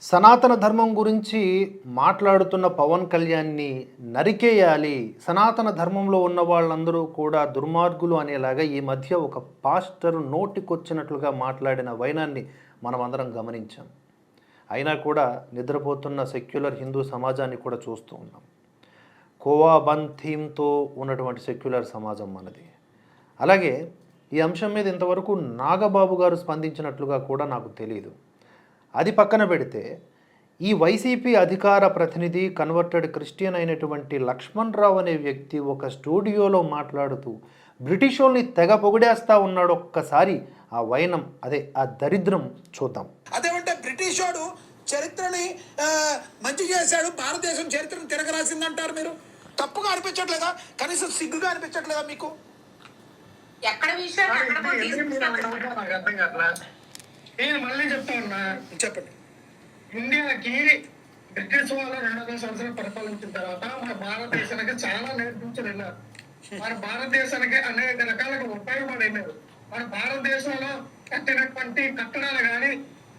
సనాతన ధర్మం గురించి మాట్లాడుతున్న పవన్ కళ్యాణ్ని నరికేయాలి, సనాతన ధర్మంలో ఉన్న వాళ్ళందరూ కూడా దుర్మార్గులు అనేలాగా ఈ మధ్య ఒక పాస్టర్ నోటికొచ్చినట్లుగా మాట్లాడిన వైనాన్ని మనం అందరం గమనించాం. అయినా కూడా నిద్రపోతున్న సెక్యులర్ హిందూ సమాజాన్ని కూడా చూస్తూ ఉన్నాం. కోవా బంద్ థీమ్తో ఉన్నటువంటి సెక్యులర్ సమాజం మనది. అలాగే ఈ అంశం మీద ఇంతవరకు నాగబాబు గారు స్పందించినట్లుగా కూడా నాకు తెలియదు. అది పక్కన పెడితే ఈ వైసీపీ అధికార ప్రతినిధి కన్వర్టెడ్ క్రిస్టియన్ అయినటువంటి లక్ష్మణ్ రావు అనే వ్యక్తి ఒక స్టూడియోలో మాట్లాడుతూ బ్రిటిష్ వాళ్ళని తెగ పొగిడేస్తా ఉన్నాడు. ఒక్కసారి ఆ వైనం, అదే ఆ దరిద్రం చూద్దాం. అదేమంటే బ్రిటిష్ వాడు చరిత్రని మంచి చేశాడు, భారతదేశం చరిత్రను తిరగరాసిందంటారు. మీరు తప్పుగా అనిపించట్లేదా? కనీసం సిగ్గుగా అనిపించట్లేదా మీకు? ఎక్కడ విషయం నేను మళ్ళీ చెప్తా ఉన్నా, చెప్పండి. ఇండియాకి బ్రిటిష్ వాళ్ళు 200 సంవత్సరాలు పరిపాలించిన తర్వాత మన భారతదేశానికి చాలా నేర్పించి వెళ్ళారు. మన భారతదేశానికి అనేక రకాలుగా ఉపయోగపడి వెళ్ళారు. మన భారతదేశంలో కట్టినటువంటి కట్టడాలు కానీ,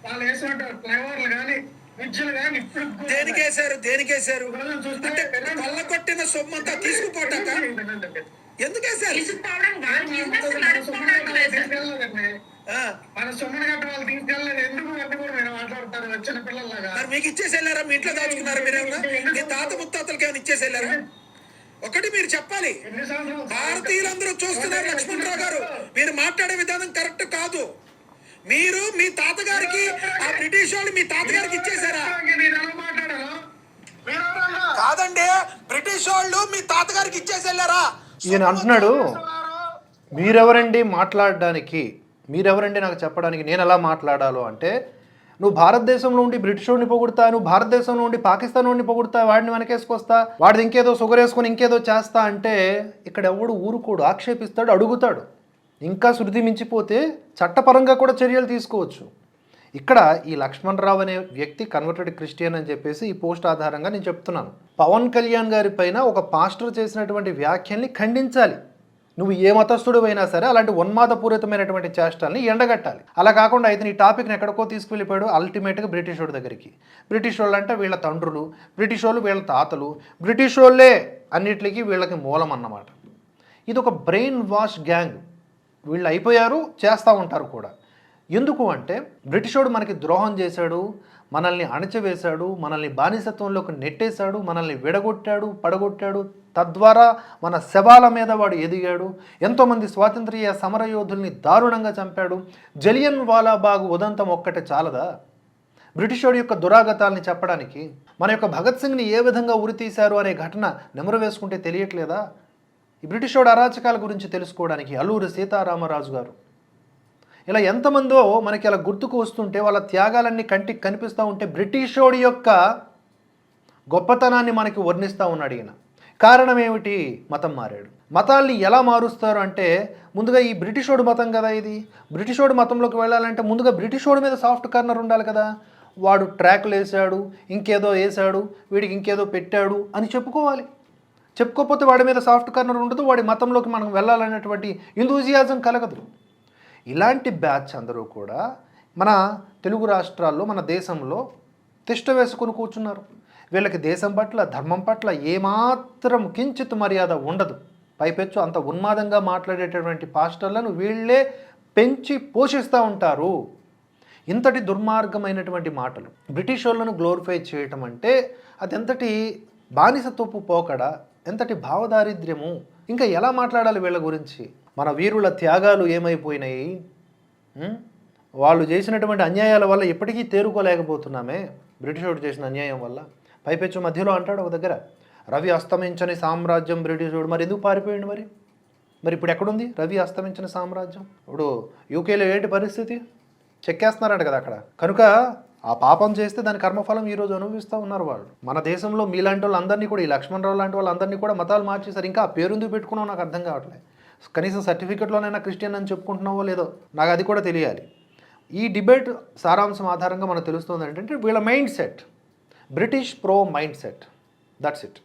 వాళ్ళు వేసినటువంటి ఫ్లైఓవర్లు కానీ, బ్రిడ్జ్లు కానీ ఇప్పుడు దేనికేశారు అంటే కొల్లగొట్టిన సొమ్మంతా తీసుకుపోటాక ఎందుకు వేశారు? మన సొమ్ముని గట్ట వాళ్ళు తీసుకెళ్ళలేదు. ఎందుకు అంటే కూడా మీరు మాట్లాడతారు చిన్న పిల్లల్లాగా. మరి మీకు ఇచ్చేసి వెళ్ళారా? మీ ఇంట్లో దాచుకున్నారా? మీరేమన్నా మీ తాత ముత్తాతలకి ఏమైనా ఇచ్చేసి వెళ్ళారా? ఒకటి మీరు చెప్పాలి. భారతీయులందరూ చూస్తున్నారు. లక్ష్మణరావు గారు, మీరు మాట్లాడే విధానం కరెక్ట్ కాదు. మీరు మీ తాతగారికి ఆ బ్రిటిష్ వాళ్ళు మీ తాతగారికి ఇచ్చేసారా? కాదండి, బ్రిటిష్ వాళ్ళు మీ తాతగారికి ఇచ్చేసి వెళ్ళారా? ఈయన అంటున్నాడు, మీరెవరండి మాట్లాడడానికి, మీరెవరండి నాకు చెప్పడానికి నేను ఎలా మాట్లాడాలో అంటే, నువ్వు భారతదేశంలో ఉండి బ్రిటిష్ వాడిని పొగుడుతా, నువ్వు భారతదేశంలో ఉండి పాకిస్తాన్ వాడిని పొగుడుతా, వాడిని వెనకేసుకొస్తా, వాడిది ఇంకేదో షుగర్ వేసుకొని ఇంకేదో చేస్తా అంటే ఇక్కడ ఎవడు ఊరుకోడు, ఆక్షేపిస్తాడు, అడుగుతాడు. ఇంకా శృతి మించిపోతే చట్టపరంగా కూడా చర్యలు తీసుకోవచ్చు. ఇక్కడ ఈ లక్ష్మణ్ రావు అనే వ్యక్తి కన్వర్టెడ్ క్రిస్టియన్ అని చెప్పేసి ఈ పోస్ట్ ఆధారంగా నేను చెప్తున్నాను. పవన్ కళ్యాణ్ గారి పైన ఒక పాస్టర్ చేసినటువంటి వ్యాఖ్యల్ని ఖండించాలి. నువ్వు ఏ మతస్థుడు అయినా సరే అలాంటి ఉన్మాదపూరితమైనటువంటి చేష్టాలని ఎండగట్టాలి. అలా కాకుండా అయితే ఈ టాపిక్ని ఎక్కడికో తీసుకువెళ్ళిపోయాడు అల్టిమేట్గా బ్రిటిష్ వాడి దగ్గరికి. బ్రిటిష్ వాళ్ళు అంటే వీళ్ళ తండ్రులు, బ్రిటిష్ వాళ్ళు వీళ్ళ తాతలు, బ్రిటిష్ వాళ్ళే అన్నిటికీ వీళ్ళకి మూలం అన్నమాట. ఇది ఒక బ్రెయిన్ వాష్ గ్యాంగ్. వీళ్ళు అయిపోయారు, చేస్తూ ఉంటారు కూడా. ఎందుకు అంటే బ్రిటిష్ వాడు మనకి ద్రోహం చేశాడు, మనల్ని అణచివేశాడు, మనల్ని బానిసత్వంలోకి నెట్టేశాడు, మనల్ని విడగొట్టాడు, పడగొట్టాడు. తద్వారా మన శవాల మీద వాడు ఎదిగాడు. ఎంతోమంది స్వాతంత్ర్య సమరయోధుల్ని దారుణంగా చంపాడు. జలియన్ వాలాబాగ్ ఉదంతం ఒక్కటే చాలదా బ్రిటిష్ వాడి యొక్క దురాగతాలని చెప్పడానికి? మన యొక్క భగత్ సింగ్ని ఏ విధంగా ఉరితీశారు అనే ఘటన నెమరు వేసుకుంటే తెలియట్లేదా? ఈ బ్రిటిష్ వాడి అరాచకాల గురించి తెలుసుకోవడానికి అల్లూరి సీతారామరాజు గారు, ఇలా ఎంతమందో మనకి అలా గుర్తుకు వస్తుంటే వాళ్ళ త్యాగాలన్నీ కంటికి కనిపిస్తూ ఉంటే బ్రిటిష్ వాడి యొక్క గొప్పతనాన్ని మనకి వర్ణిస్తూ ఉన్నాడు ఈయన. కారణం ఏమిటి? మతం మారాడు. మతాల్ని ఎలా మారుస్తారు అంటే ముందుగా ఈ బ్రిటిష్ వాడి మతం కదా ఇది. బ్రిటిష్ వాడి మతంలోకి వెళ్ళాలంటే ముందుగా బ్రిటిష్ వాడి మీద సాఫ్ట్ కార్నర్ ఉండాలి కదా. వాడు ట్రాక్లు వేసాడు, ఇంకేదో వేసాడు, వీడికి ఇంకేదో పెట్టాడు అని చెప్పుకోవాలి. చెప్పుకోకపోతే వాడి మీద సాఫ్ట్ కార్నర్ ఉండదు, వాడి మతంలోకి మనం వెళ్ళాలనేటువంటి ఎంతూజియాజం కలగదు. ఇలాంటి బ్యాచ్ అందరూ కూడా మన తెలుగు రాష్ట్రాల్లో, మన దేశంలో తిష్ట వేసుకొని కూర్చున్నారు. వీళ్ళకి దేశం పట్ల, ధర్మం పట్ల ఏమాత్రం కించిత్ మర్యాద ఉండదు. పైపెచ్చు అంత ఉన్మాదంగా మాట్లాడేటటువంటి పాస్టర్లను వీళ్ళే పెంచి పోషిస్తూ ఉంటారు. ఇంతటి దుర్మార్గమైనటువంటి మాటలు, బ్రిటిష్ వాళ్ళను గ్లోరిఫై చేయటం అంటే అది ఎంతటి బానిసత్వపు పోకడ, ఎంతటి భావదారిద్ర్యము. ఇంకా ఎలా మాట్లాడాలి వీళ్ళ గురించి? మన వీరుల త్యాగాలు ఏమైపోయినాయి? వాళ్ళు చేసినటువంటి అన్యాయాల వల్ల ఇప్పటికీ తేరుకోలేకపోతున్నామే, బ్రిటిష్ వాడు చేసిన అన్యాయం వల్ల. పైపెచ్చు మధ్యలో అంటాడు ఒక దగ్గర, రవి అస్తమించని సామ్రాజ్యం బ్రిటిష్ వాడు. మరి ఎందుకు పారిపోయింది? మరి ఇప్పుడు ఎక్కడుంది రవి అస్తమించిన సామ్రాజ్యం? ఇప్పుడు యూకేలో ఏంటి పరిస్థితి? చెక్కేస్తున్నారంట కదా అక్కడ. కనుక ఆ పాపం చేస్తే దాని కర్మఫలం ఈరోజు అనుభవిస్తూ ఉన్నారు వాళ్ళు. మన దేశంలో మీలాంటి వాళ్ళందరినీ కూడా, ఈ లక్ష్మణరావు లాంటి వాళ్ళందరినీ కూడా మతాలు మార్చేశారు. ఇంకా ఆ పేరు ఎందుకు పెట్టుకున్నావు నాకు అర్థం కావట్లేదు. కనీసం సర్టిఫికెట్లోనైనా క్రిస్టియన్ అని చెప్పుకుంటున్నావో లేదో నాకు అది కూడా తెలియాలి. ఈ డిబేట్ సారాంశం ఆధారంగా మనకు తెలుస్తుంది ఏంటంటే వీళ్ళ mind set British pro mind set. That's it.